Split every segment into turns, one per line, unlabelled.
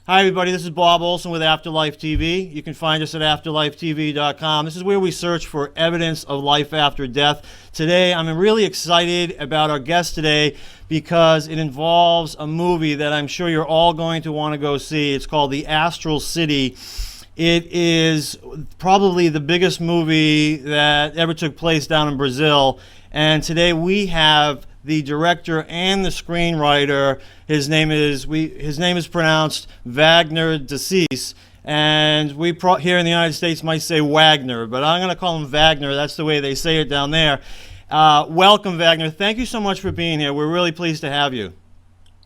Hi, everybody. This is Bob Olson with Afterlife TV. You can find us at afterlifetv.com. This is where we search for evidence of life after death. Today, I'm really excited about our guest today because it involves a movie that I'm sure you're all going to want to go see. It's called The Astral City. It is probably the biggest movie that ever took place down in Brazil. And today we have the director and the screenwriter. His name is pronounced Wagner de Assis, and we here in the United States might say Wagner, but I'm going to call him Wagner. That's the way they say it down there. Welcome, Wagner. Thank you so much for being here. We're really pleased to have you.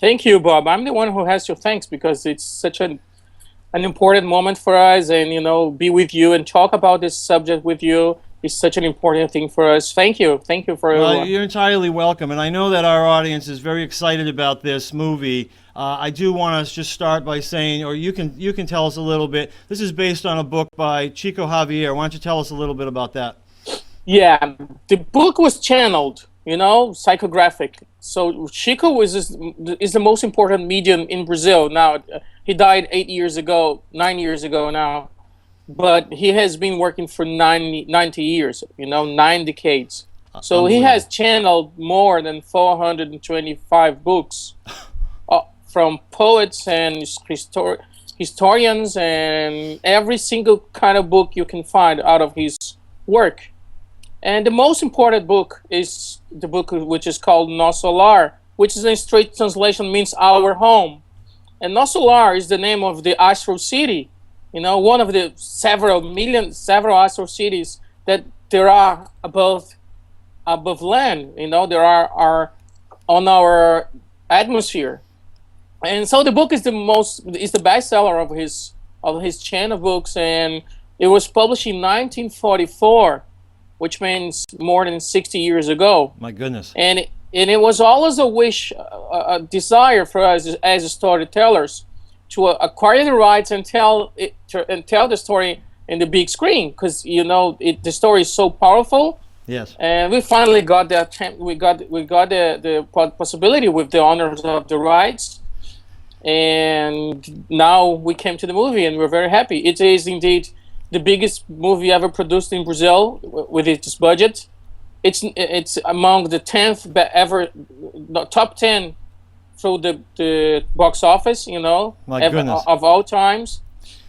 Thank you, Bob. I'm the one who has to thanks because it's such an important moment for us, and be with you and talk about this subject with you is such an important thing for us. Thank you for everyone.
You're entirely welcome, and I know that our audience is very excited about this movie. I do want to just start by saying, or you can tell us a little bit. This is based on a book by Chico Xavier. Why don't you tell us a little bit about that?
Yeah, the book was channeled, psychographic. So Chico is the most important medium in Brazil now. He died 9 years ago now. But he has been working for 90 years, 9 decades. So he has channeled more than 425 books from poets and historians and every single kind of book you can find out of his work. And the most important book is the book which is called Nosso Lar, which is in straight translation means our home. And Nosso Lar is the name of the Astral City. One of the several astral cities that there are above land. There are on our atmosphere, and so the book is the bestseller of his chain of books, and it was published in 1944, which means more than 60 years ago.
My goodness!
And it was always a wish, a desire for us as storytellers to acquire the rights and tell the story in the big screen, because the story is so powerful.
Yes.
And we finally got that. We got the possibility with the owners of the rights, and now we came to the movie, and we're very happy. It is indeed the biggest movie ever produced in Brazil with its budget. It's among the top 10 through the box office, of all times.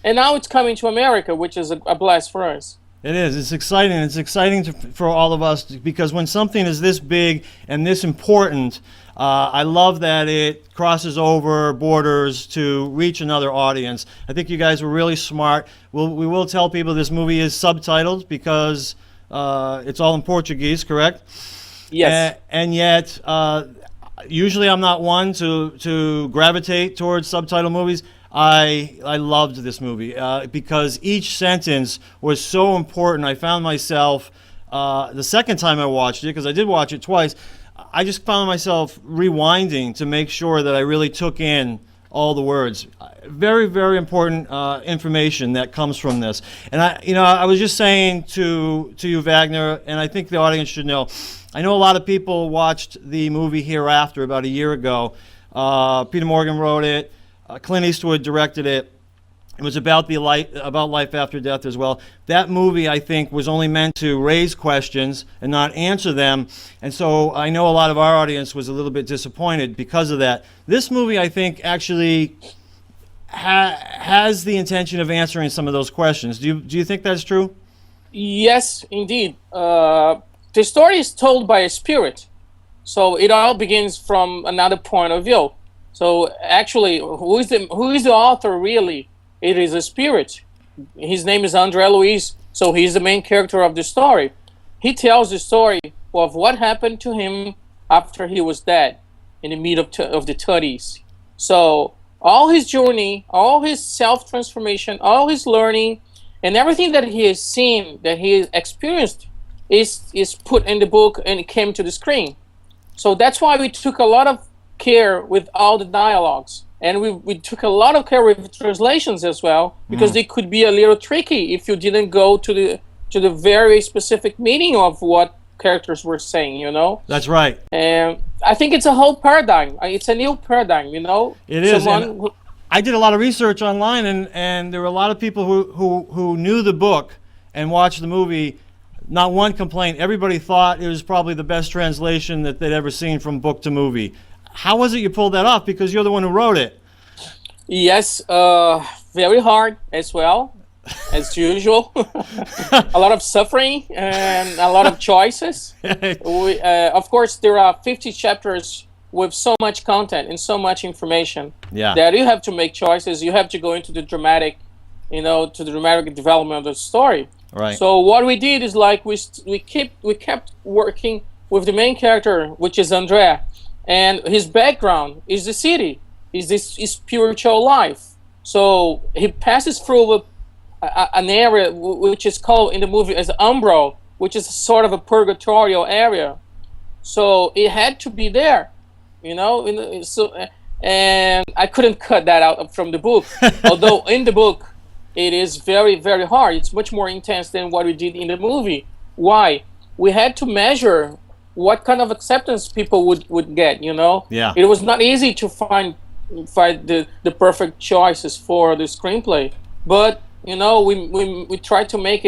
And now it's coming to America, which is a blast for us.
It is. It's exciting. It's exciting for all of us because when something is this big and this important, I love that it crosses over borders to reach another audience. I think you guys were really smart. We will tell people this movie is subtitled because it's all in Portuguese, correct?
Yes.
And yet... usually I'm not one to gravitate towards subtitle movies. I loved this movie because each sentence was so important. I found myself, the second time I watched it, because I did watch it twice, I just found myself rewinding to make sure that I really took in all the words. Very, very important information that comes from this. And I was just saying to you, Wagner, and I think the audience should know, I know a lot of people watched the movie Hereafter about a year ago. Peter Morgan wrote it. Clint Eastwood directed it. It was about about life after death as well. That movie, I think, was only meant to raise questions and not answer them. And so I know a lot of our audience was a little bit disappointed because of that. This movie, I think, actually has the intention of answering some of those questions. Do you think that's true?
Yes, indeed. The story is told by a spirit, so it all begins from another point of view. So actually, who is the author really? It is a spirit. His name is André Luiz, so he's the main character of the story. He tells the story of what happened to him after he was dead in the mid of the 30s. So all his journey, all his self-transformation, all his learning, and everything that he has seen, that he has experienced, is put in the book and it came to the screen. So that's why we took a lot of care with all the dialogues, and we took a lot of care with translations as well, because they could be a little tricky if you didn't go to the very specific meaning of what characters were saying.
That's right.
And I think it's a whole paradigm. It's a new paradigm.
It is. I did a lot of research online, and there were a lot of people who knew the book and watched the movie. Not one complaint. Everybody thought it was probably the best translation that they'd ever seen from book to movie. How was it you pulled that off? Because you're the one who wrote it.
Yes, very hard as well, as usual. A lot of suffering and a lot of choices. Of course, there are 50 chapters with so much content and so much information that you have to make choices. You have to go into the dramatic, to the dramatic development of the story.
Right.
So what we did is like we kept working with the main character, which is Andrea, and his background is the city, is this spiritual life. So he passes through an area which is called in the movie as Umbral, which is sort of a purgatorial area. So it had to be there, and I couldn't cut that out from the book. Although in the book, it is very, very hard. It's much more intense than what we did in the movie. Why? We had to measure what kind of acceptance people would get,
Yeah.
It was not easy to find the perfect choices for the screenplay. But, we tried to make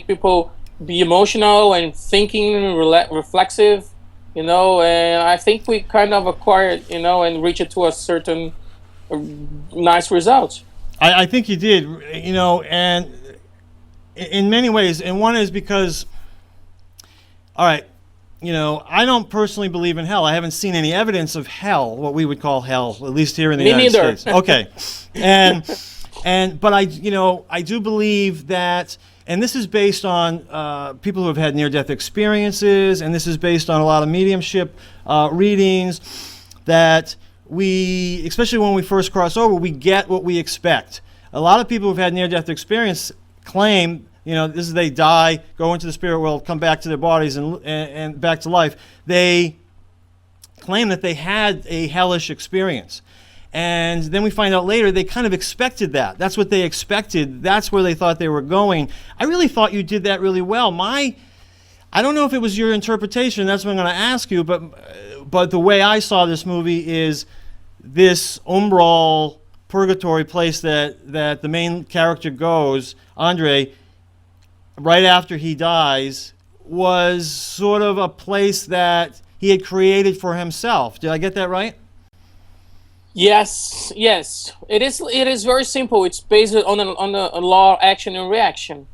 people be emotional and thinking, reflexive, and I think we kind of acquired, and reached it to a certain nice result.
I think you did, and in many ways, and one is because, all right, I don't personally believe in hell. I haven't seen any evidence of hell, what we would call hell, at least here in the United States. Okay, but I do believe that, and this is based on people who have had near-death experiences, and this is based on a lot of mediumship readings, that we, especially when we first cross over, we get what we expect. A lot of people who've had near-death experience claim, this is they die, go into the spirit world, come back to their bodies and back to life. They claim that they had a hellish experience. And then we find out later they kind of expected that. That's what they expected. That's where they thought they were going. I really thought you did that really well. I don't know if it was your interpretation. That's what I'm going to ask you. But the way I saw this movie is this Umbral Purgatory place that the main character goes, Andre, right after he dies, was sort of a place that he had created for himself. Did I get that right?
Yes. It is very simple. It's based on a law of action and reaction.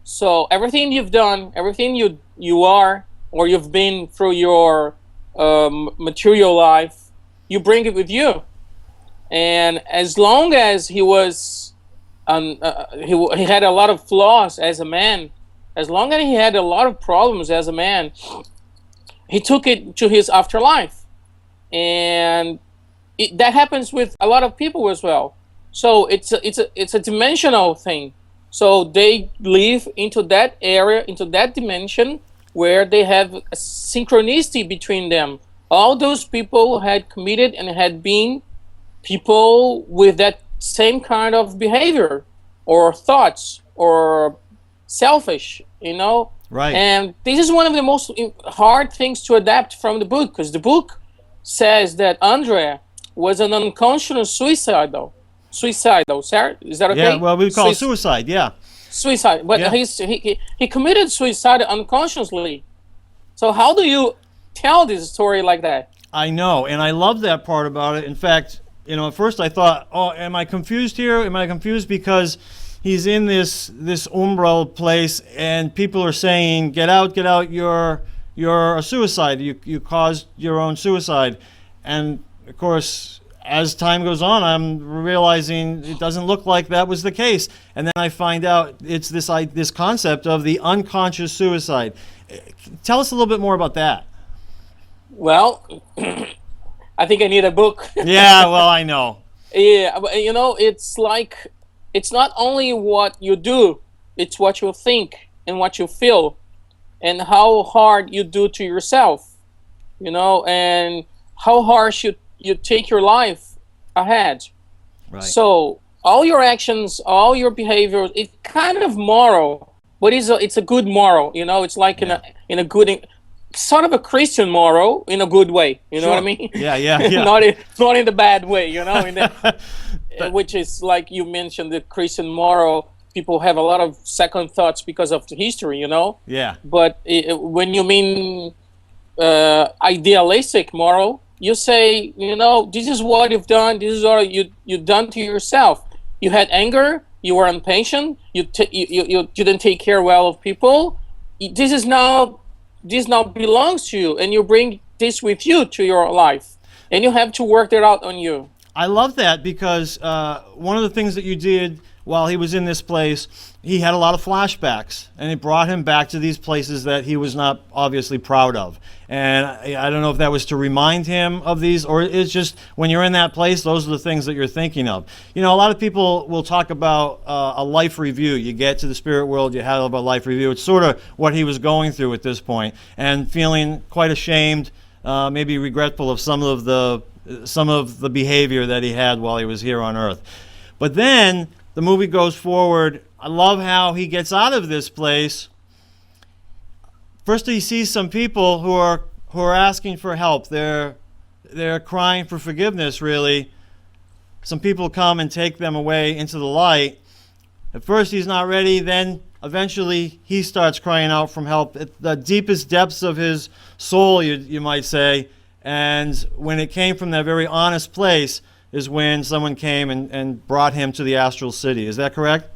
So everything you've done, everything you are, or you've been through your material life, you bring it with you. And as long as he was, he had a lot of flaws as a man, as long as he had a lot of problems as a man, he took it to his afterlife. And that happens with a lot of people as well. So it's a dimensional thing. So they live into that area, into that dimension, where they have a synchronicity between them. All those people had committed and had been people with that same kind of behavior or thoughts or selfish,
Right.
And this is one of the most hard things to adapt from the book, because the book says that Andrea was an unconscious suicidal, sir? Is that okay?
Yeah, well, we call it suicide, yeah.
Suicide, but
yeah.
he committed suicide unconsciously. So how do you tell this story like that?
I know, and I love that part about it. In fact, at first I thought, oh, am I confused here? Am I confused because he's in this umbral place and people are saying, get out, you're a suicide. You caused your own suicide. And of course, as time goes on, I'm realizing it doesn't look like that was the case. And then I find out it's this concept of the unconscious suicide. Tell us a little bit more about that.
Well, I think I need a book.
Yeah, well, I know.
Yeah, but it's like, it's not only what you do, it's what you think and what you feel and how hard you do to yourself, and how harsh you take your life ahead.
Right.
So all your actions, all your behavior, it's kind of moral, but it's a good moral. It's like in a good sort of a Christian moral in a good way. You know what I mean?
Yeah, yeah.
not in the bad way. You know, which is like you mentioned, the Christian moral. People have a lot of second thoughts because of the history. You know.
Yeah.
But when you mean idealistic moral, you say, you know, this is what you've done. This is what you've done to yourself. You had anger. You were impatient. You didn't take care well of people. This now belongs to you, and you bring this with you to your life, and you have to work it out on you.
I love that because one of the things that you did while he was in this place, he had a lot of flashbacks, and it brought him back to these places that he was not obviously proud of. And I don't know if that was to remind him of these, or it's just when you're in that place, those are the things that you're thinking of. You know, a lot of people will talk about a life review. You get to the spirit world, you have a life review. It's sort of what he was going through at this point, and feeling quite ashamed, maybe regretful of some of the behavior that he had while he was here on Earth. But then the movie goes forward. I love how he gets out of this place. First, he sees some people who are asking for help. They're crying for forgiveness, really. Some people come and take them away into the light. At first, he's not ready. Then, eventually, he starts crying out for help at the deepest depths of his soul, you might say. And when it came from that very honest place is when someone came and brought him to the Astral City. Is that correct?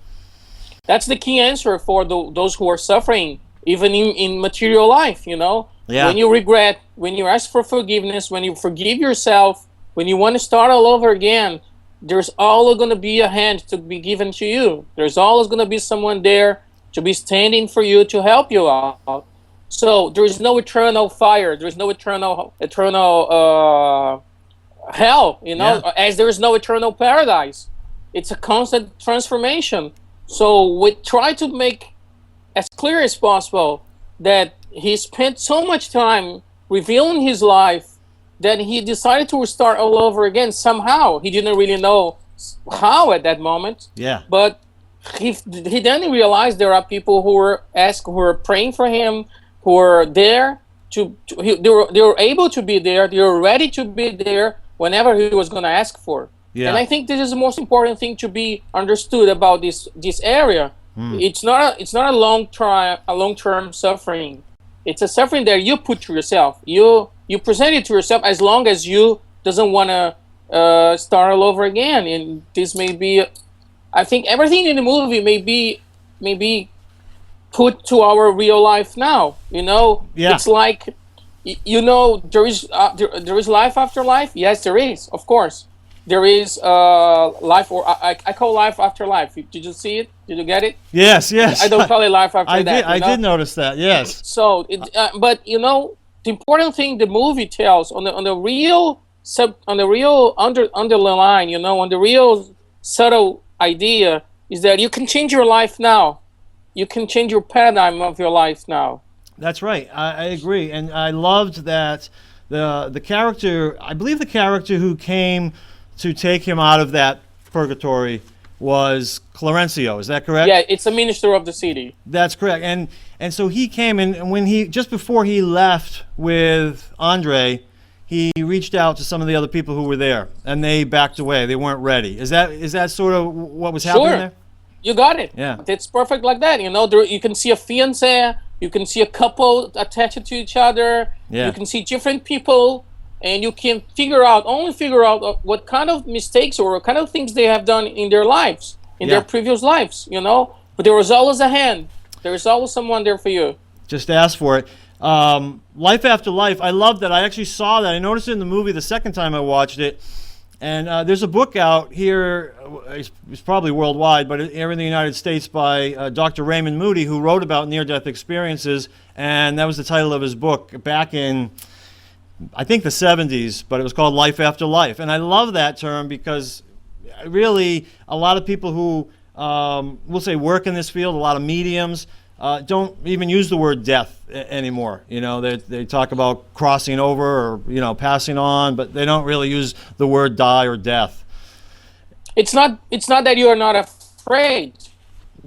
That's the key answer for those who are suffering, even in material life, you know?
Yeah.
When you regret, when you ask for forgiveness, when you forgive yourself, when you want to start all over again, there's always going to be a hand to be given to you. There's always going to be someone there to be standing for you to help you out. So there is no eternal fire. There is no eternal hell, you know, as there is no eternal paradise. It's a constant transformation. So we try to make as clear as possible that he spent so much time revealing his life that he decided to start all over again somehow. He didn't really know how at that moment.
Yeah.
But he then realized there are people who were praying for him, who were there they were able to be there. They were ready to be there whenever he was going to ask for.
Yeah.
And I think this is the most important thing to be understood about this area. It's not a long-term suffering. It's a suffering that you put to yourself. You present it to yourself as long as you doesn't want to start all over again. And this may be, I think everything in the movie may be put to our real life now. You know, It's like, you know, there is life after life. Yes, there is, of course. There is life, or I call life after life. Did you see it? Did you get it?
Yes.
I don't call it life after that.
I did notice that. Yes.
So, but you know, the important thing the movie tells on the real underline, you know, on the real subtle idea is that you can change your life now. You can change your paradigm of your life now.
That's right. I agree, and I loved that the character. I believe the character who came to take him out of that purgatory was Clarencio. Is that correct?
Yeah, it's a minister of the city.
That's correct. And so he came in, and when just before he left with Andre, he reached out to some of the other people who were there, and they backed away. They weren't ready. Is that sort of what was happening there?
You got it.
Yeah.
It's perfect like that. You know, you can see a fiancé, you can see a couple attached to each other.
Yeah.
You can see different people, and you can figure out what kind of mistakes or what kind of things they have done in their lives, in their previous lives, you know. But there was always a hand. There is always someone there for you. Just
ask for it. Life After Life, I love that. I actually saw that. I noticed it in the movie the second time I watched it. And there's a book out here, it's probably worldwide, but here in the United States by Dr. Raymond Moody, who wrote about near-death experiences, and that was the title of his book back in, I think, the 70s, but it was called Life After Life. And I love that term because really a lot of people who, we'll say, work in this field, a lot of mediums, don't even use the word death anymore. You know, they talk about crossing over or, you know, passing on, but they don't really use the word die or death.
It's not that you are not afraid.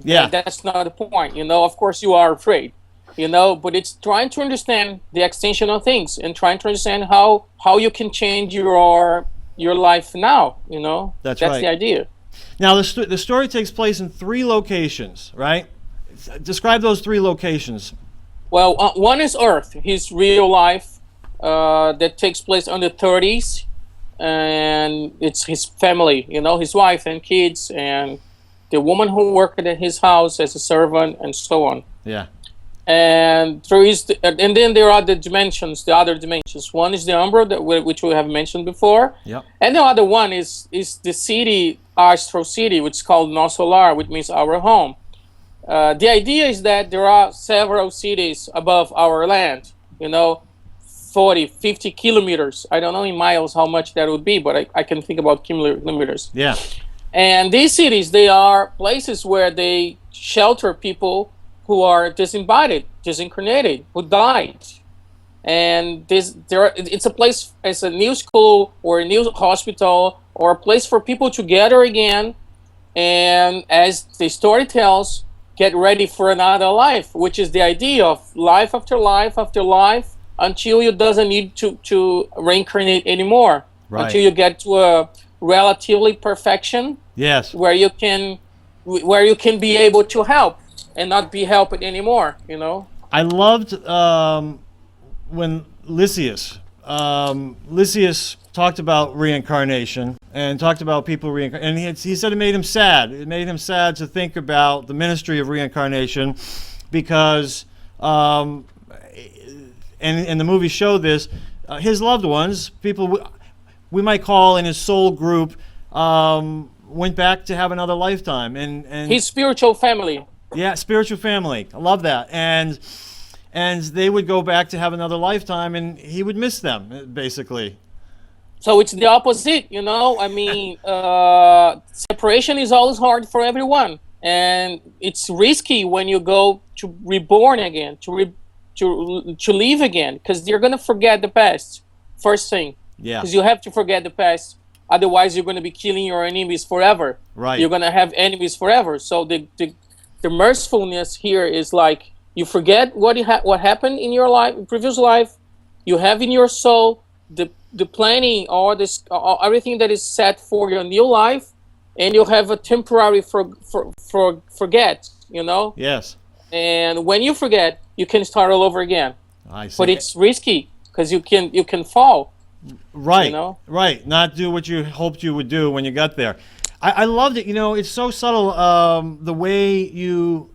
Yeah.
That's not the point. You know, of course you are afraid. you know, but it's trying to understand the extension of things and trying to understand how you can change your life now, you know.
That's
That's
right.
the idea.
Now, the story takes place in 3 locations, right? Describe those 3 locations.
Well, one is Earth, his real life, that takes place on the 30s, and it's his family, you know, his wife and kids, and the woman who worked at his house as a servant, and so on.
Yeah.
And and then there are the dimensions, the other dimensions. One is the Umbral, which we have mentioned before.
Yep.
And the other one is the city, Astral City, which is called Nosso Lar, which means our home. The idea is that there are several cities above our land, you know, 40, 50 kilometers. I don't know in miles how much that would be, but I can think about kilometers.
Yeah.
And these cities, they are places where they shelter people who are disembodied, disincarnated, who died. And it's a place, it's a new school or a new hospital or a place for people to gather again. And as the story tells, get ready for another life, which is the idea of life after life after life until you doesn't need to reincarnate anymore.
Right.
Until you get to a relatively perfection.
Yes.
Where you can be able to help and not be helped anymore, you know.
I loved when Lysias talked about reincarnation and talked about people reincarnate, and he said it made him sad. It made him sad to think about the ministry of reincarnation, because and the movie showed this. His loved ones, people we might call in his soul group, went back to have another lifetime, and
his spiritual family.
Yeah, spiritual family. I love that. And they would go back to have another lifetime, and he would miss them, basically.
So it's the opposite, you know. I mean, separation is always hard for everyone, and it's risky when you go to reborn again, to live again, because you're gonna forget the past. First thing,
Yeah.
because you have to forget the past. Otherwise, you're gonna be killing your enemies forever.
Right.
You're gonna have enemies forever. So the mercifulness here is like you forget what happened in your life, previous life. You have in your soul the planning or everything that is set for your new life, and you have a temporary forget, you know.
Yes.
And when you forget, you can start all over again.
I see.
But it's risky because you can fall.
Right.
You know?
Right. Not do what you hoped you would do when you got there. I loved it. You know, it's so subtle, the way you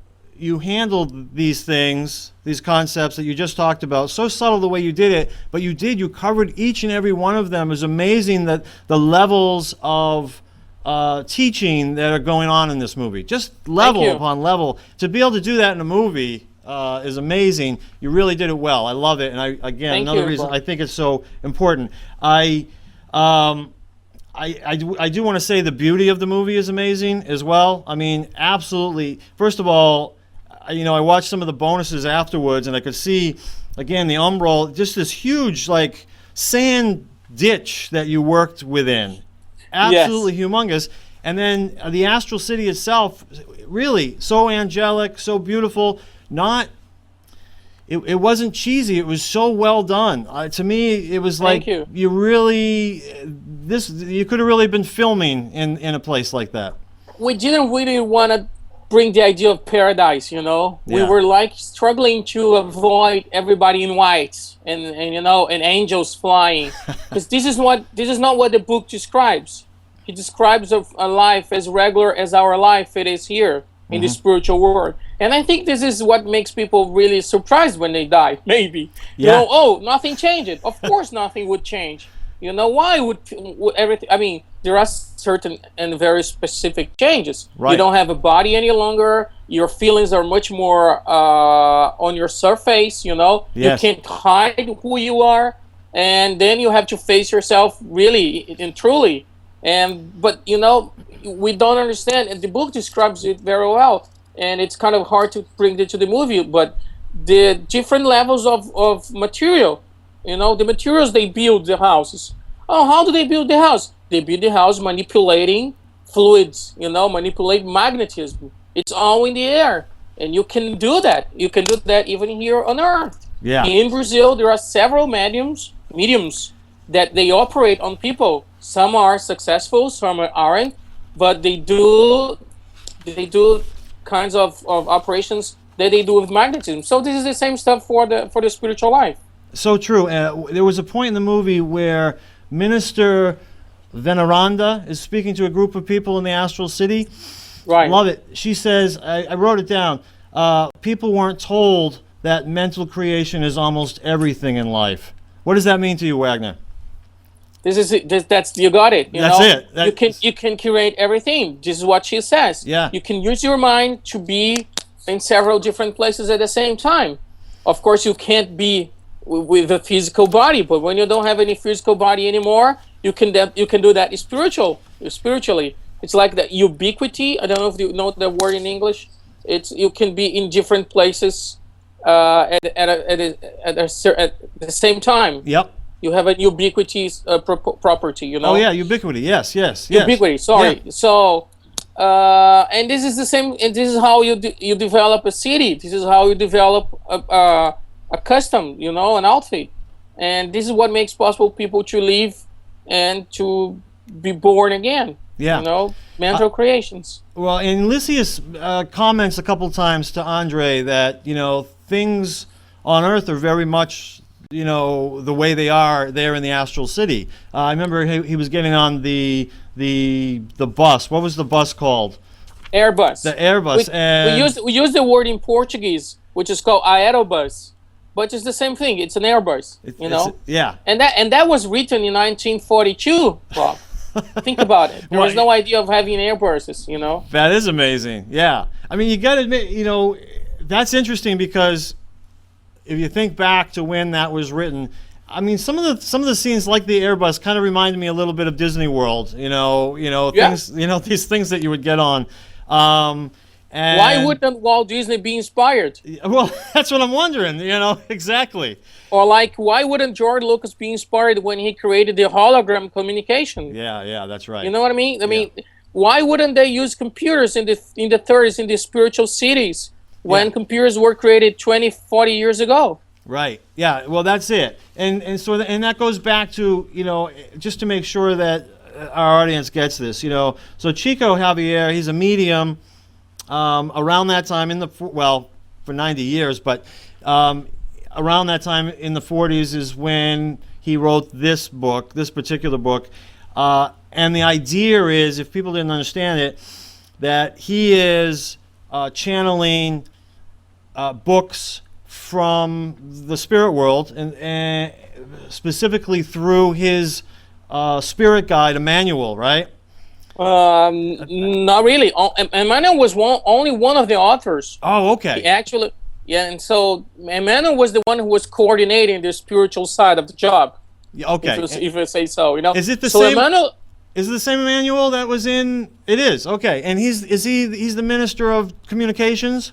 handled these things, these concepts that you just talked about. So subtle the way you did it, but you covered each and every one of them. It was amazing that the levels of teaching that are going on in this movie, just level upon level. To be able to do that in a movie is amazing. You really did it well. I love it. And another reason I think it's so important. I do want to say the beauty of the movie is amazing as well. I mean, absolutely. First of all, you know, I watched some of the bonuses afterwards, and I could see, again, the Umbral, just this huge, like, sand ditch that you worked within. Absolutely humongous. And then the Astral City itself, really so angelic, so beautiful. It wasn't cheesy. It was so well done. To me, it was like you could have really been filming in a place like that.
We didn't really want to bring the idea of paradise, you know.
Yeah.
We were like struggling to avoid everybody in white and you know, and angels flying, because this is not what the book describes. He describes a life as regular as our life it is here in the spiritual world. And I think this is what makes people really surprised when they die, maybe. You know, oh, nothing changed. Of course nothing would change. You know, why would everything... I mean, there are certain and very specific changes.
Right.
You don't have a body any longer. Your feelings are much more on your surface, you know.
Yes.
You can't hide who you are. And then you have to face yourself really and truly. But, you know, we don't understand. And the book describes it very well. And it's kind of hard to bring it to the movie. But the different levels of material, you know, the materials they build the houses. Oh, how do they build the house? They build the house manipulating fluids, you know, manipulate magnetism. It's all in the air. And you can do that. You can do that even here on Earth.
Yeah.
In Brazil, there are several mediums that they operate on people. Some are successful, some aren't, but they do kinds of operations that they do with magnetism. So this is the same stuff for the spiritual life.
So true. There was a point in the movie where Minister Veneranda is speaking to a group of people in the Astral City.
Right.
Love it. She says, I wrote it down, people weren't told that mental creation is almost everything in life. What does that mean to you, Wagner?
That's you got it.
That's it.
You can curate everything. This is what she says.
Yeah.
You can use your mind to be in several different places at the same time. Of course, you can't be with a physical body, but when you don't have any physical body anymore, you can do that spiritually. It's like the ubiquity. I don't know if you know the word in English. You can be in different places at the same time.
Yep.
You have a ubiquity property, you know.
Oh yeah, ubiquity. Yes.
Ubiquity. Sorry. Yeah. So, and this is the same. And this is how you develop a city. This is how you develop a custom, you know, an outfit. And this is what makes possible people to live and to be born again.
Yeah.
You know, mental creations.
Well, and Lysias comments a couple times to Andre that, you know, things on Earth are very much, you know, the way they are there in the Astral City. I remember he was getting on the bus. What was the bus called?
Airbus.
The Airbus.
We use the word in Portuguese, which is called aerobus, but it's the same thing. It's an Airbus, you know.
Yeah.
And that was written in 1942, Bob. Think about it. There was no idea of having Airbuses, you know.
That is amazing. Yeah. I mean, you got to admit, you know, that's interesting because if you think back to when that was written, I mean, some of the scenes like the Airbus kind of reminded me a little bit of Disney World. You know,
yeah.
Things, these things that you would get on. And
why wouldn't Walt Disney be inspired?
Well, that's what I'm wondering. You know, exactly.
Or like, why wouldn't George Lucas be inspired when he created the hologram communication?
Yeah, that's right.
You know what I mean? I mean, why wouldn't they use computers in the 30s in the spiritual cities when computers were created 20, 40 years ago?
Right. Yeah. Well, that's it. And so that goes back to, you know, just to make sure that our audience gets this. You know, so Chico Xavier, he's a medium. Around that time for 90 years, but around that time in the 40s is when he wrote this particular book. And the idea is, if people didn't understand it, that he is channeling books from the spirit world, and specifically through his spirit guide, Emmanuel, right?
Not really. Emmanuel was only one of the authors.
Oh, okay.
He actually, and so Emmanuel was the one who was coordinating the spiritual side of the job.
Okay.
If I say so, you know.
Is it the
so
same?
Emmanuel,
is it the same Emmanuel that was in? It is. Okay. And he's the Minister of Communications?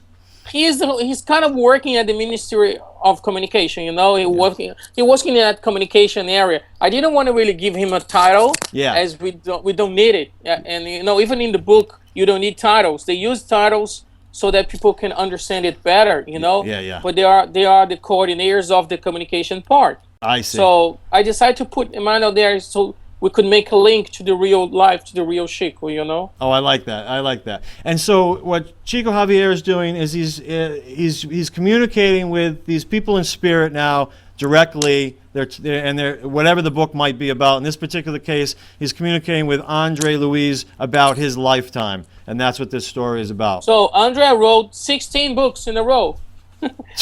He's kind of working at the Ministry of Communication, you know. He working in that communication area. I didn't want to really give him a title, as we don't need it. Yeah, and you know, even in the book, you don't need titles. They use titles so that people can understand it better, you know.
Yeah.
But they are the coordinators of the communication part.
I see.
So I decided to put Emmanuel there so we could make a link to the real life, to the real Chico, you know.
Oh, I like that. And so what Chico Xavier is doing is he's communicating with these people in spirit now directly. They're whatever the book might be about. In this particular case, he's communicating with Andre Luiz about his lifetime, and that's what this story is about.
So Andre wrote 16 books in a row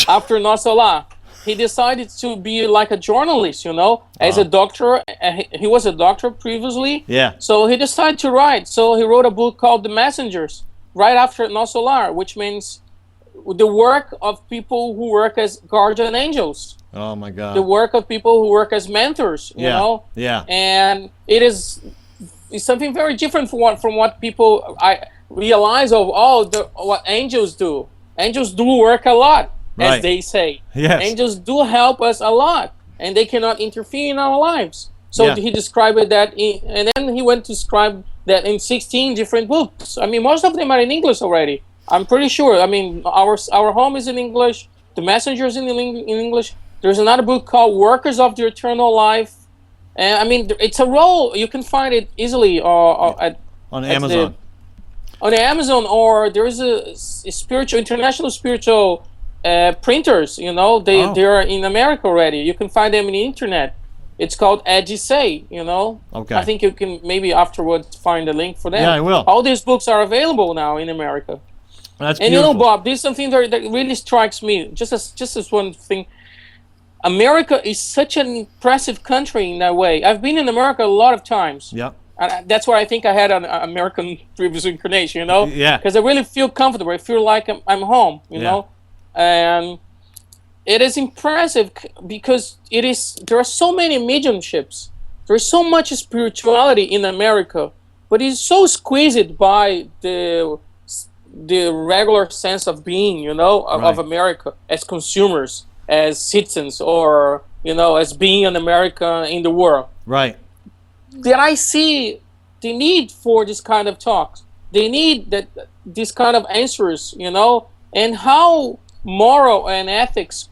after Nosso Lar. He decided to be like a journalist, you know, as a doctor. He was a doctor previously.
Yeah.
So he decided to write. So he wrote a book called The Messengers right after Nosso Lar, which means the work of people who work as guardian angels.
Oh, my God.
The work of people who work as mentors, you know.
Yeah.
And it's something very different from what people realize of what angels do. Angels do work a lot.
Right.
As they say.
Yes.
Angels do help us a lot, and they cannot interfere in our lives. So he described that, and then he went to describe that in 16 different books. I mean, most of them are in English already. I'm pretty sure. I mean, our home is in English. The Messenger is in English. There's another book called Workers of the Eternal Life, and I mean, it's a roll. You can find it easily
On Amazon.
On Amazon, or there's a spiritual international spiritual printers. You know, they are in America already. You can find them on the internet. It's called Say. You know.
Okay.
I think you can maybe afterwards find a link for them.
Yeah, I will.
All these books are available now in America.
That's
and
beautiful.
you know, Bob, this is something that really strikes me. Just as one thing, America is such an impressive country in that way. I've been in America a lot of times.
Yeah.
And that's why I think I had an American previous incarnation, you know?
Yeah.
Because I really feel comfortable. I feel like I'm home, you know? And it is impressive because there are so many mediumships. There is so much spirituality in America, but it's so squeezed by the regular sense of being, you know, of America as consumers, as citizens, or, you know, as being an American in the world.
Right.
That I see the need for this kind of talks. They need this kind of answers, you know, and how moral and ethics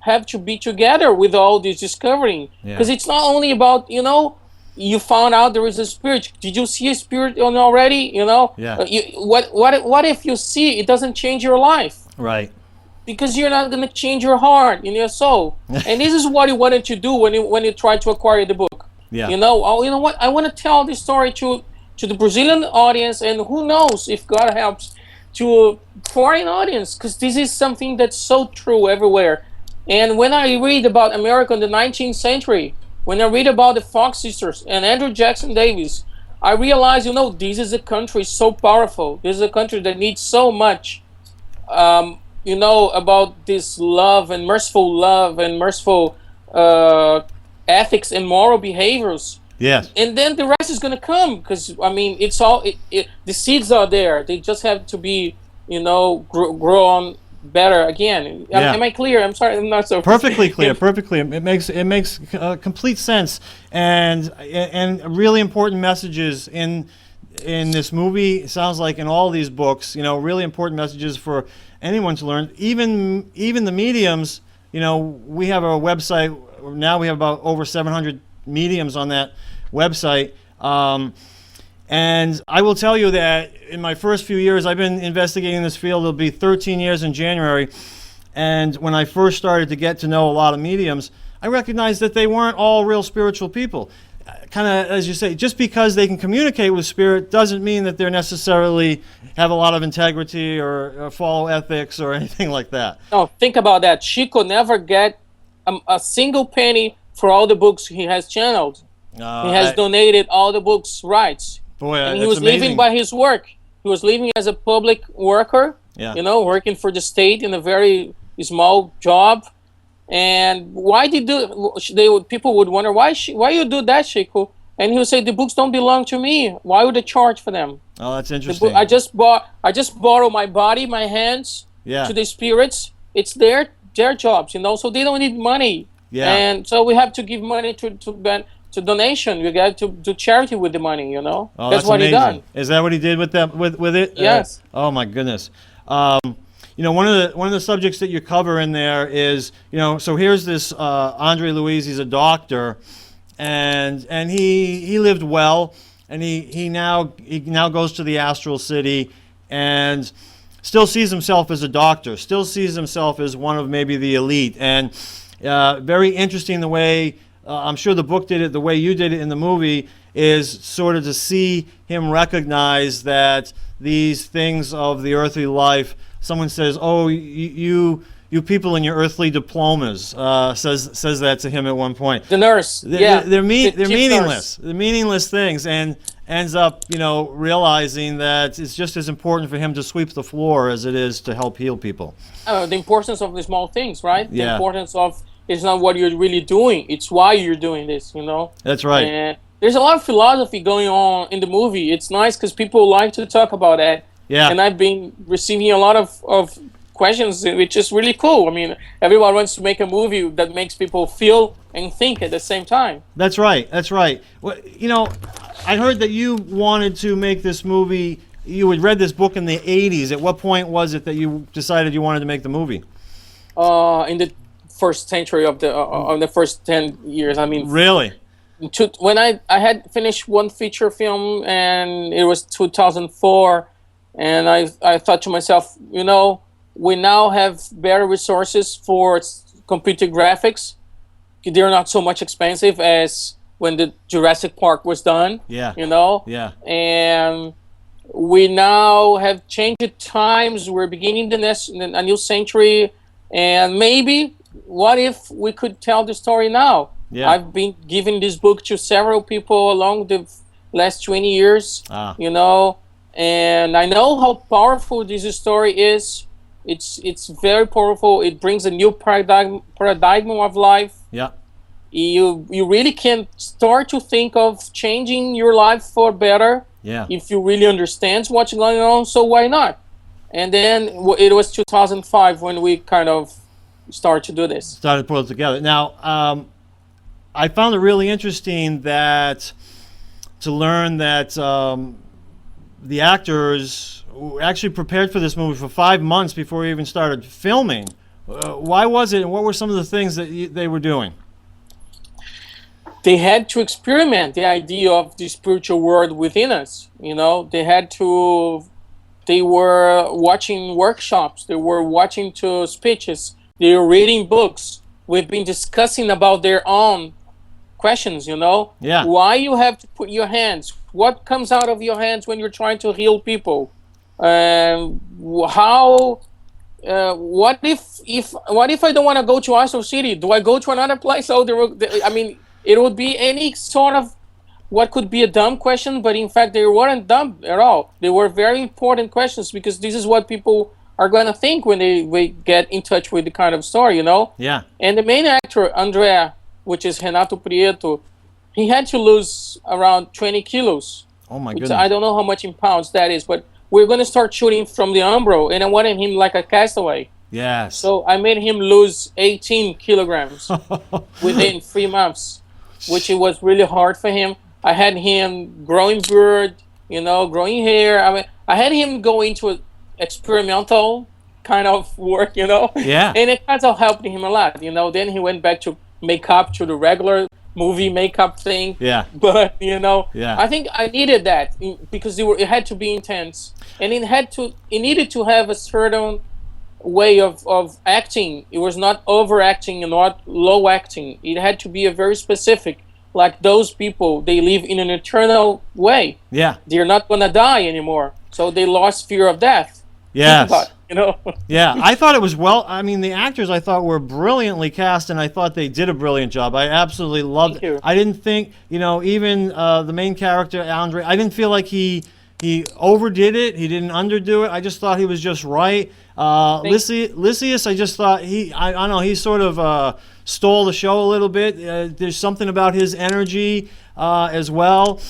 have to be together with all this discovering. Because it's not only about, you know, you found out there is a spirit. Did you see a spirit already? You know, what if you see it doesn't change your life?
Right.
Because you're not going to change your heart and your soul. And this is what you wanted to do when you tried to acquire the book.
Yeah.
You know, you know what? I want to tell this story to the Brazilian audience, and who knows if God helps to a foreign audience, because this is something that's so true everywhere. And when I read about America in the 19th century, when I read about the Fox sisters and Andrew Jackson Davis, I realize, you know, this is a country so powerful. This is a country that needs so much, you know, about this love and merciful ethics and moral behaviors.
Yes.
And then the rest is going to come, because, I mean, it's all, the seeds are there. They just have to be, you know, grow on better again. Am I clear? I'm sorry, I'm not so
perfectly clear. Perfectly, it makes complete sense, and really important messages in this movie. It sounds like in all these books, you know, really important messages for anyone to learn. Even the mediums. You know, we have a website now. We have about over 700 mediums on that website. And I will tell you that in my first few years, I've been investigating this field. It'll be 13 years in January. And when I first started to get to know a lot of mediums, I recognized that they weren't all real spiritual people. Kind of, as you say, just because they can communicate with spirit doesn't mean that they're necessarily have a lot of integrity or follow ethics or anything like that.
No, think about that. Chico never get a single penny for all the books he has channeled. He has donated all the books' rights.
Boy,
and he was living by his work. He was living as a public worker, you know, working for the state in a very small job. And why people would wonder, why you do that, Chico? And he would say, the books don't belong to me. Why would I charge for them?
Oh, that's interesting.
I just borrow my body, my hands to the spirits. It's their jobs, you know, so they don't need money. Yeah. And so we have to give money to donation. We got to do charity with the money, you know.
Oh,
that's what
amazing.
he done.
Is that what he did with that with it?
Yes.
Oh my goodness. You know, one of the subjects that you cover in there is, you know, so here's this Andre Luiz. He's a doctor, and he lived well, and he now goes to the Astral City, and still sees himself as a doctor. Still sees himself as one of maybe the elite, and very interesting the way. I'm sure the book did it, the way you did it in the movie, is sort of to see him recognize that these things of the earthly life, someone says, oh, you people in your earthly diplomas, says that to him at one point.
The nurse,
they're meaningless.
Nurse.
They're meaningless things, and ends up, you know, realizing that it's just as important for him to sweep the floor as it is to help heal people.
The importance of the small things, right?
Yeah.
The importance of, it's not what you're really doing, it's why you're doing this, you know?
That's right.
And there's a lot of philosophy going on in the movie. It's nice because people like to talk about that.
Yeah.
And I've been receiving a lot of questions, which is really cool. I mean, everyone wants to make a movie that makes people feel and think at the same time.
That's right. That's right. Well, you know, I heard that you wanted to make this movie you had read this book in the 80s. At what point was it that you decided you wanted to make the movie?
In the first century of the first 10 years. I mean,
Really?
when I had finished one feature film, and it was 2004, and I thought to myself, you know, we now have better resources for computer graphics. They're not so much expensive as when the Jurassic Park was done.
Yeah.
You know?
Yeah.
And we now have changed times. We're beginning a new century. And maybe, what if we could tell the story now?
Yeah.
I've been giving this book to several people along the last 20 years, you know, and I know how powerful this story is. It's very powerful. It brings a new paradigm of life.
Yeah.
You really can start to think of changing your life for better.
Yeah.
If you really understand what's going on, so why not? And then it was 2005 when we kind of started to do this.
Started to pull it together. Now, I found it really interesting that to learn that the actors actually prepared for this movie for 5 months before we even started filming. Why was it, and what were some of the things that they were doing?
They had to experiment the idea of the spiritual world within us. You know, they were watching workshops, they were watching speeches, they were reading books. We've been discussing about their own questions, you know?
Yeah.
Why you have to put your hands? What comes out of your hands when you're trying to heal people? How? What if I don't want to go to Astral City? Do I go to another place? So I mean, it would be any sort of what could be a dumb question, but in fact they weren't dumb at all. They were very important questions, because this is what people are going to think when they get in touch with the kind of story, you know?
Yeah.
And the main actor, André, which is Renato Prieto, he had to lose around 20 kilos.
Oh my goodness.
I don't know how much in pounds that is, but we're going to start shooting from the Umbral, and I wanted him like a castaway.
Yes.
So I made him lose 18 kilograms within 3 months, which it was really hard for him. I had him growing beard, you know, growing hair. I mean, I had him go into an experimental kind of work, you know.
Yeah.
And it kind of helped him a lot, you know. Then he went back to makeup, to the regular movie makeup thing.
Yeah.
But, you know,
yeah.
I think I needed that because it had to be intense. And it needed to have a certain way of acting. It was not overacting and not low acting. It had to be a very specific, like those people, they live in an eternal way.
Yeah.
They're not going to die anymore. So they lost fear of death.
Yes.
You know?
Yeah, I thought it was I mean, the actors I thought were brilliantly cast, and I thought they did a brilliant job. I absolutely loved it. I didn't think, you know, even the main character, Andre, I didn't feel like he overdid it. He didn't underdo it. I just thought he was just right. Lysias, I just thought I don't know, he sort of stole the show a little bit. There's something about his energy as well.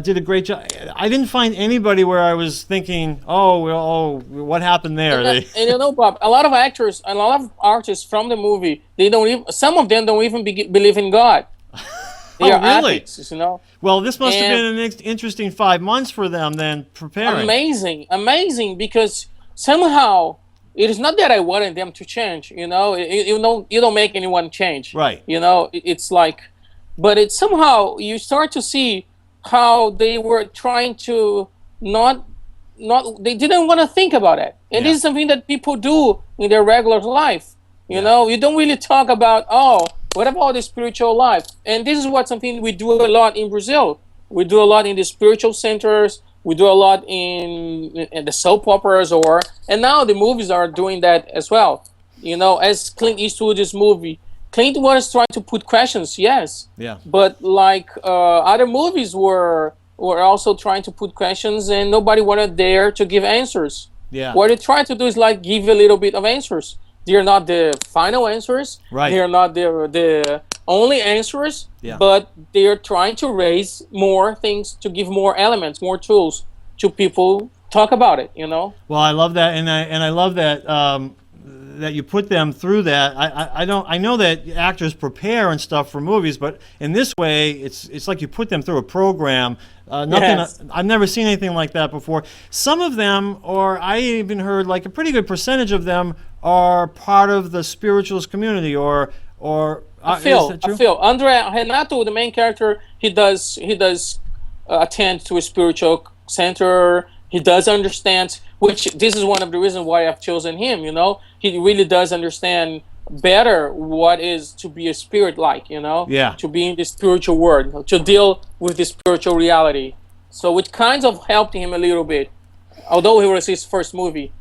Did a great job. I didn't find anybody where I was thinking, what happened there?
And you know, Bob, a lot of actors, a lot of artists from the movie, some of them don't even believe in God. They are
really?
atheists, you know.
Well, this must have been an interesting 5 months for them then, preparing.
Amazing, because somehow it is not that I wanted them to change, you know. You don't make anyone change,
right?
You know, it's like, but it's somehow you start to see how they were trying to they didn't want to think about it. And this is something that people do in their regular life. You know, you don't really talk about, what about the spiritual life? And this is something we do a lot in Brazil. We do a lot in the spiritual centers. We do a lot in the soap operas, and now the movies are doing that as well. You know, as Clint Eastwood's movie, Clint was trying to put questions, yes.
Yeah.
But like other movies were also trying to put questions, and nobody wanted there to give answers.
Yeah.
What they try to do is like give a little bit of answers. They're not the final answers.
Right.
They're not the only answers.
Yeah.
But they're trying to raise more things, to give more elements, more tools to people talk about it. You know.
Well, I love that, and I love that. that you put them through that. I know that actors prepare and stuff for movies, but in this way, it's like you put them through a program. Nothing.
Yes.
I've never seen anything like that before. Some of them, or I even heard like a pretty good percentage of them, are part of the spiritualist community, or.
I feel Andre Renato, the main character, he does attend to a spiritual center. He does understand, which this is one of the reasons why I've chosen him. You know, he really does understand better what is to be a spirit like. You know, to be in the spiritual world, to deal with the spiritual reality. So it kind of helped him a little bit, although it was his first movie.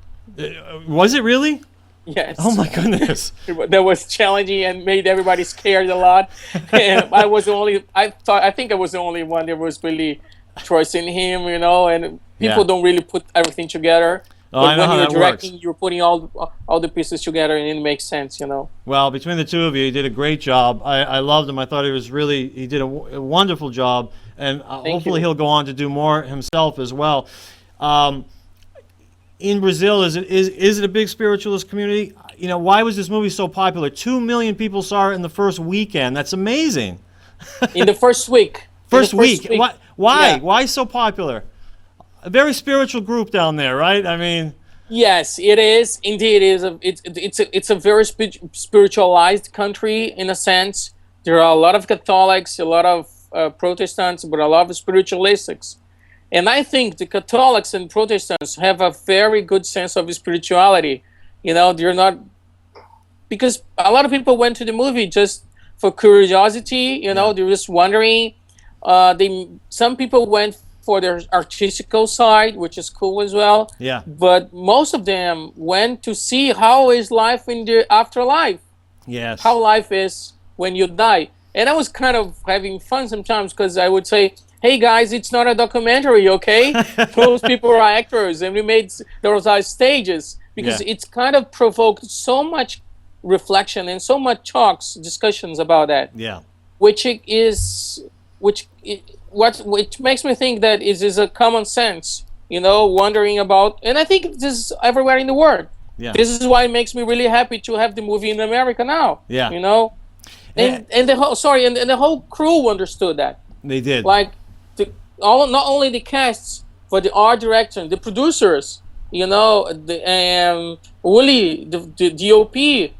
Was it really?
Yes.
Oh my goodness.
That was challenging and made everybody scared a lot. And I think I was the only one that was really trusting him, you know, and people don't really put everything together. But when you're directing, you're putting all the pieces together and it makes sense, you know.
Well, between the two of you did a great job. I loved him. I thought he did a wonderful job, and hopefully he'll go on to do more himself as well. In Brazil, is it a big spiritualist community? You know, why was this movie so popular? 2 million people saw it in the first weekend. That's amazing.
In the first week.
First week. Why?
Yeah.
Why so popular? A very spiritual group down there, right? I mean.
Yes, it is. Indeed, it's a very spiritualized country in a sense. There are a lot of Catholics, a lot of Protestants, but a lot of spiritualists. And I think the Catholics and Protestants have a very good sense of spirituality. You know, they're not, because a lot of people went to the movie just for curiosity. You know, they're just wondering. Some people went for their artistical side, which is cool as well.
Yeah.
But most of them went to see how is life in the afterlife.
Yes.
How life is when you die. And I was kind of having fun sometimes because I would say, hey guys, it's not a documentary, okay? Those people are actors, and we made those stages because it's kind of provoked so much reflection and so much discussions about that.
Yeah.
Which makes me think that it is a common sense, you know, wondering about, and I think this is everywhere in the world.
Yeah.
This is why it makes me really happy to have the movie in America now.
Yeah.
You know, and the whole crew understood that.
They did.
Like. Not only the casts, but the art director, the producers, you know, Uli, the DOP.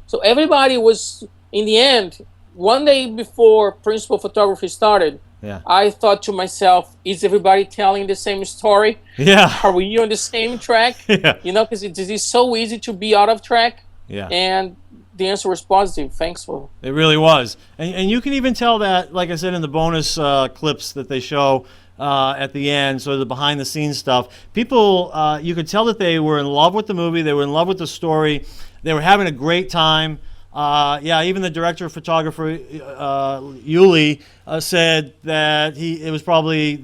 So everybody was, in the end, one day before principal photography started, I thought to myself, is everybody telling the same story?
Yeah.
Are we on the same track?
Yeah.
You know, because it is so easy to be out of track.
Yeah.
And the answer was positive. Thankful.
It really was. And you can even tell that, like I said, in the bonus clips that they show at the end, so the behind the scenes stuff, people, you could tell that they were in love with the movie, they were in love with the story, they were having a great time. Even the director of photography, Yuli, said that it was probably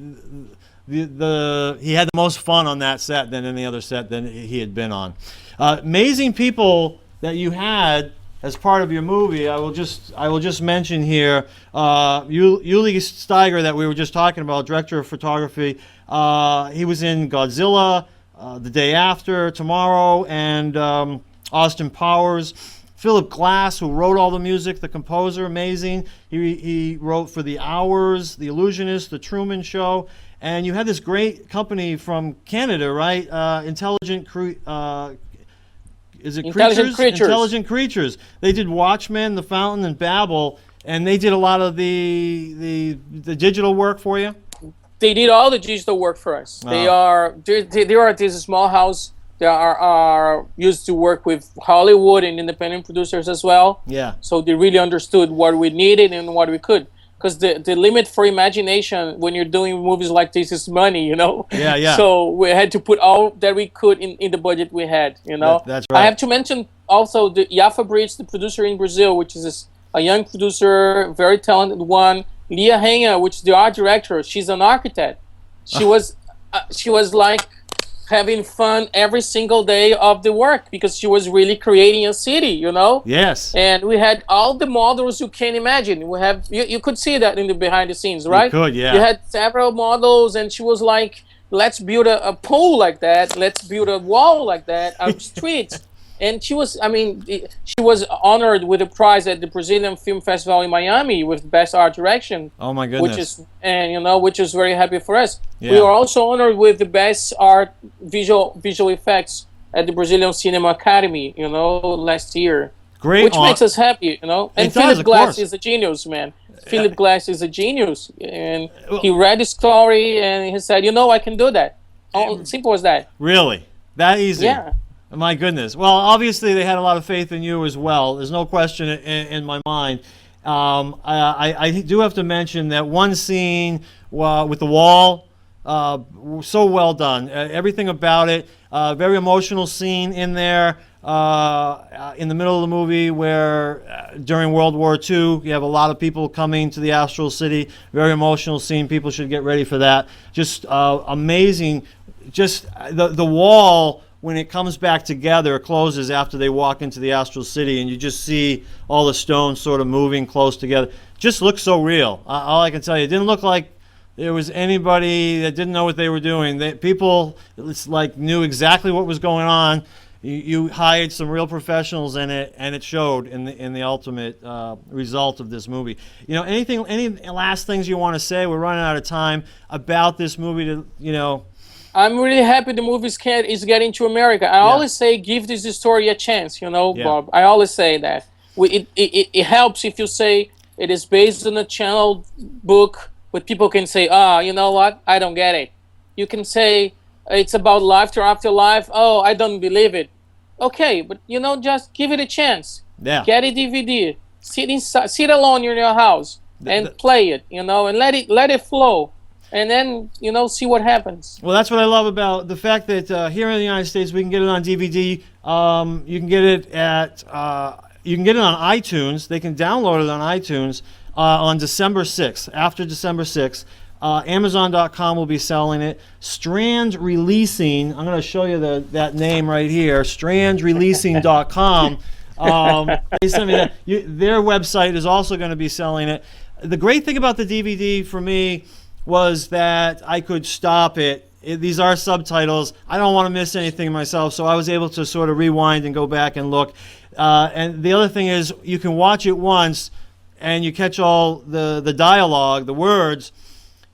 he had the most fun on that set than any other set that he had been on. Amazing people that you had as part of your movie. I will just mention here Uli Steiger that we were just talking about, director of photography. He was in Godzilla, The Day After, Tomorrow, and Austin Powers. Philip Glass, who wrote all the music, the composer, amazing. He wrote for The Hours, The Illusionist, The Truman Show. And you had this great company from Canada, right? Intelligent Creatures. They did Watchmen, The Fountain, and Babel, and they did a lot of the digital work for you.
They did all the digital work for us. They are this small house. They are used to work with Hollywood and independent producers as well.
Yeah.
So they really understood what we needed and what we could. Because the limit for imagination when you're doing movies like this is money, you know?
Yeah, yeah.
So we had to put all that we could in the budget we had, you know?
That's right.
I have to mention also the Yafa Brits, the producer in Brazil, which is a young producer, very talented one. Lia Henga, which is the art director, she's an architect. She was like having fun every single day of the work because she was really creating a city, you know?
Yes.
And we had all the models you can imagine. We have you could see that in the behind the scenes, right?
You could, yeah.
You had several models, and she was like, let's build a pool like that, let's build a wall like that, a street. And she was, I mean, she was honored with a prize at the Brazilian Film Festival in Miami with Best Art Direction.
Oh my goodness!
Which is, and you know, which is very happy for us.
Yeah.
We were also honored with the Best Art Visual Effects at the Brazilian Cinema Academy, you know, last year.
Great,
which makes us happy, you know. And Philip Glass is a genius, man. Philip Glass is a genius, and he read the story and he said, you know, I can do that. Simple as that.
Really? That easy?
Yeah.
My goodness. Well, obviously they had a lot of faith in you as well. There's no question in my mind. I do have to mention that one scene with the wall, so well done. Everything about it, very emotional scene in there. In the middle of the movie where during World War II you have a lot of people coming to the Astral City. Very emotional scene. People should get ready for that. Just amazing. Just the wall, when it comes back together, closes after they walk into the Astral City, and you just see all the stones sort of moving close together. Just looks so real. All I can tell you, it didn't look like there was anybody that didn't know what they were doing. People, it's like, knew exactly what was going on. You hired some real professionals in it, and it showed in the ultimate result of this movie. You know, any last things you want to say? We're running out of time about this movie. I'm
really happy the movie is getting to America. I always say, give this story a chance, you know, Bob. I always say that. It helps if you say it is based on a channeled book, but people can say, you know what, I don't get it. You can say it's about life after life. Oh, I don't believe it. Okay, but you know, just give it a chance.
Yeah.
Get a DVD. Sit alone in your house and play it, you know, and let it flow. And then, you know, see what happens.
Well, that's what I love about the fact that here in the United States we can get it on DVD. You can get it on iTunes. They can download it on iTunes on December 6th. After December 6th, Amazon.com will be selling it. Strand Releasing. I'm going to show you that name right here. StrandReleasing.com. They sent me that. Their website is also going to be selling it. The great thing about the DVD for me was that I could stop it. These are subtitles. I don't want to miss anything myself, so I was able to sort of rewind and go back and look. And the other thing is, you can watch it once and you catch all the dialogue, the words.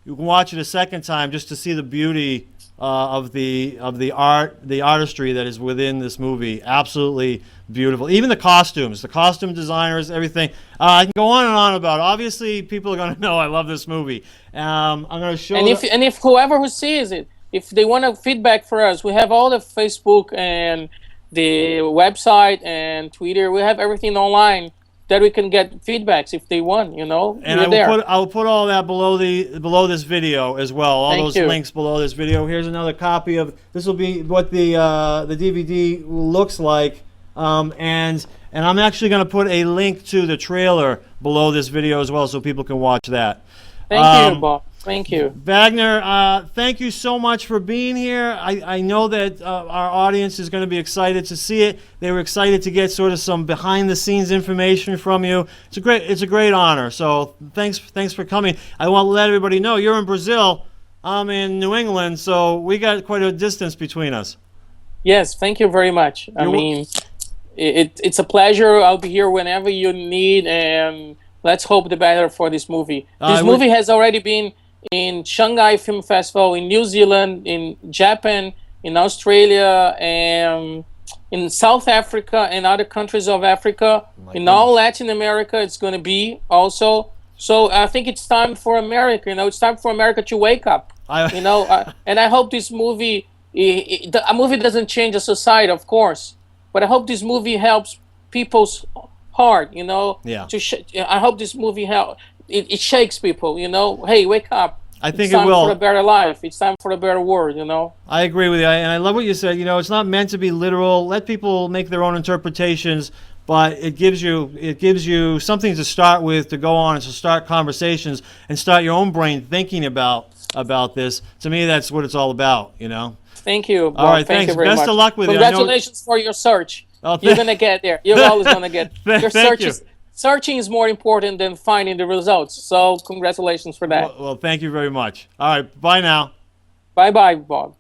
You can watch it a second time just to see the beauty of the artistry that is within this movie. Absolutely beautiful. Even the costume designers, everything. I can go on and on about it. Obviously, people are going to know I love this movie. I'm going to show.
And if whoever who sees it, if they want a feedback for us, we have all the Facebook and the website and Twitter. We have everything online that we can get feedbacks if they want, you know.
And I will put all that below this video as well. All those links below this video. Here's another copy of this. Will be what the DVD looks like, and I'm actually going to put a link to the trailer below this video as well, so people can watch that.
Thank you, Bob. Thank you.
Wagner, thank you so much for being here. I know that our audience is going to be excited to see it. They were excited to get sort of some behind-the-scenes information from you. It's a great honor. So thanks for coming. I want to let everybody know you're in Brazil. I'm in New England, so we got quite a distance between us.
Yes, thank you very much. I mean, it's a pleasure. I'll be here whenever you need, and let's hope the better for this movie. This movie has already been in Shanghai Film Festival, in New Zealand, in Japan, in Australia, and in South Africa and other countries of Africa. All Latin America, it's going to be also. So I think it's time for America. You know, it's time for America to wake up. You know, and I hope this movie, a movie doesn't change a society, of course, but I hope this movie helps people's heart. You know, I hope this movie it shakes people, you know. Hey, wake up.
I think
it's time
it will.
For a better life. It's time for a better world, you know.
I agree with you, and I love what you said. You know, it's not meant to be literal. Let people make their own interpretations, but it gives you something to start with, to go on and to start conversations and start your own brain thinking about this. To me, that's what it's all about, you know.
Thank you, Bob.
All right,
thank
thanks.
you very
Best
much.
of luck with it.
Congratulations for your search. You're gonna get there. You're always gonna get your search. Searching is more important than finding the results. So congratulations for that.
Well, thank you very much. All right, bye now.
Bye-bye, Bob.